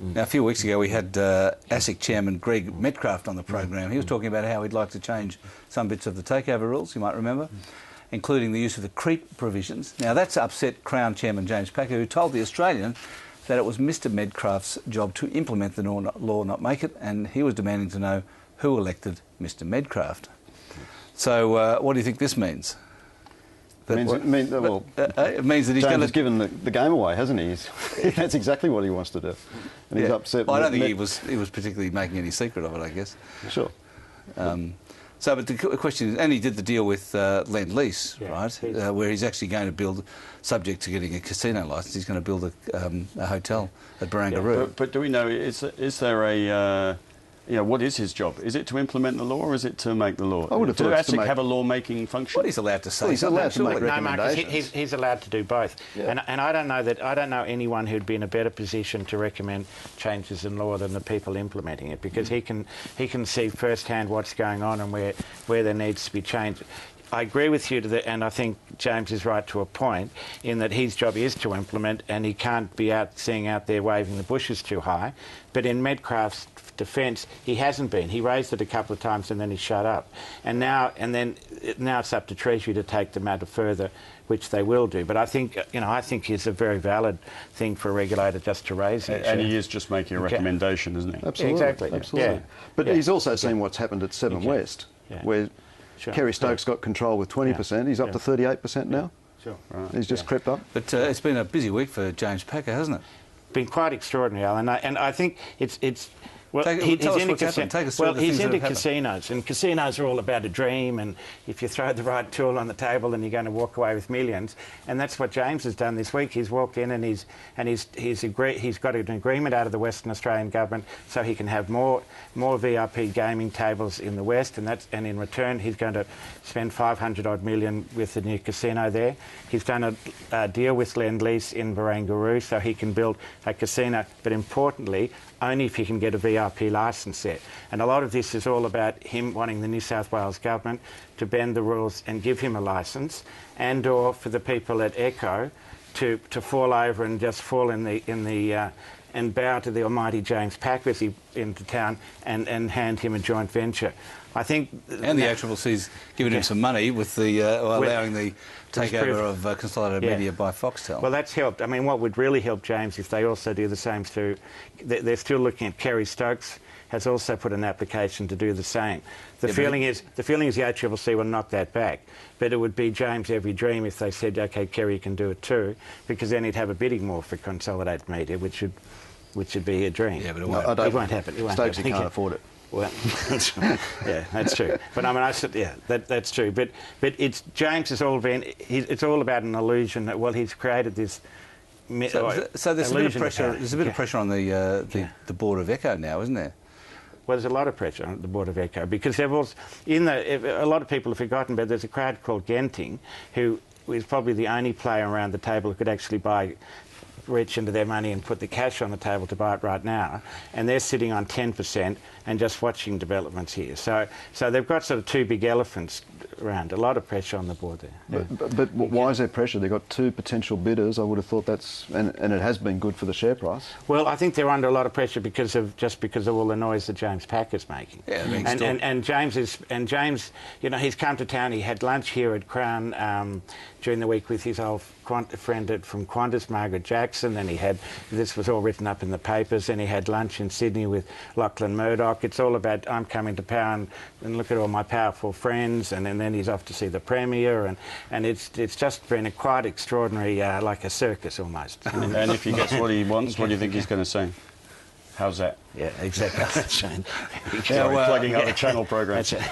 Now, a few weeks ago we had ASIC chairman Gred Medcraft on the program. He was talking about how he'd like to change some bits of the takeover rules, you might remember, including the use of the creep provisions. Now, that's upset Crown chairman James Packer, who told The Australian that it was Mr Medcraft's job to implement the law, not make it, and he was demanding to know who elected Mr Medcraft. So what do you think this means? It means that he's going to given the game away, hasn't he? That's exactly what he wants to do, and he's upset. Well, I don't think he was particularly making any secret of it, I guess. Sure. But the question is, and he did the deal with Lend-Lease, right? Where he's actually going to build, subject to getting a casino licence, he's going to build a hotel at Barangaroo. But do we know, is there a... what is his job? Is it to implement the law or is it to make the law? I would have thought Does ASIC have a law-making function? Well, he's allowed to say he's allowed to make recommendations. No, Marcus, he's allowed to do both. Yeah. And I don't know anyone who'd be in a better position to recommend changes in law than the people implementing it, because he can see firsthand what's going on and where there needs to be change. I agree with you and I think James is right to a point in that his job is to implement, and he can't be out there waving the bushes too high. But in Medcraft's defence, he hasn't been. He raised it a couple of times and then he shut up. And now it's up to Treasury to take the matter further, which they will do. But I think it's a very valid thing for a regulator just to raise it. And he is just making a recommendation, isn't he? Absolutely, yeah, exactly. Absolutely. Yeah. But he's also seen what's happened at 7 West, where Kerry Stokes got control with 20%. He's up to 38% now. Sure. Right. He's just crept up. But it's been a busy week for James Packer, hasn't it? Been quite extraordinary, Alan. And I think it's. Well, he's into casinos, and casinos are all about a dream, and if you throw the right tool on the table, then you're going to walk away with millions. And that's what James has done this week. He's walked in and he's got an agreement out of the Western Australian government so he can have more VIP gaming tables in the West, and in return he's going to spend 500 odd million with the new casino there. He's done a deal with Lend-Lease in Barangaroo so he can build a casino, but importantly, only if he can get a VIP licence there. And a lot of this is all about him wanting the New South Wales government to bend the rules and give him a licence, and/or for the people at Echo to fall over and just fall and bow to the almighty James Packer as he into town and hand him a joint venture. I think... And the ACCC's given him some money with the allowing the takeover of Consolidated Media by Foxtel. Well, that's helped. I mean, what would really help James if they also do the same through... They're still looking at Kerry Stokes has also put an application to do the same. The feeling is the ACCC will knock that back, but it would be James' every dream if they said, OK, Kerry can do it too, because then he'd have a bidding war for Consolidated Media, which would be a dream. Yeah, but it won't happen. Stokes can't afford it. Well, yeah, that's true. But I mean, that's true. But it's James has all been. It's all about an illusion that he's created this. So there's a bit of pressure. There's a bit of pressure on the board of Echo now, isn't there? Well, there's a lot of pressure on the board of Echo because there was a lot of people have forgotten, but there's a crowd called Genting who is probably the only player around the table who could actually reach into their money and put the cash on the table to buy it right now, and they're sitting on 10% and just watching developments here. So they've got sort of two big elephants around. A lot of pressure on the board there. But why is there pressure? They've got two potential bidders. I would have thought and it has been good for the share price. Well, I think they're under a lot of pressure because of all the noise that James Packer's making. Yeah, and James, he's come to town. He had lunch here at Crown during the week with his old friend from Qantas, Margaret Jackson, and this was all written up in the papers, and he had lunch in Sydney with Lachlan Murdoch. It's all about, I'm coming to power and look at all my powerful friends, and then he's off to see the Premier, and it's just been a quite extraordinary, like a circus almost. And if he gets what he wants, what do you think he's going to say? How's that? Yeah, exactly. Sorry, plugging up the channel program.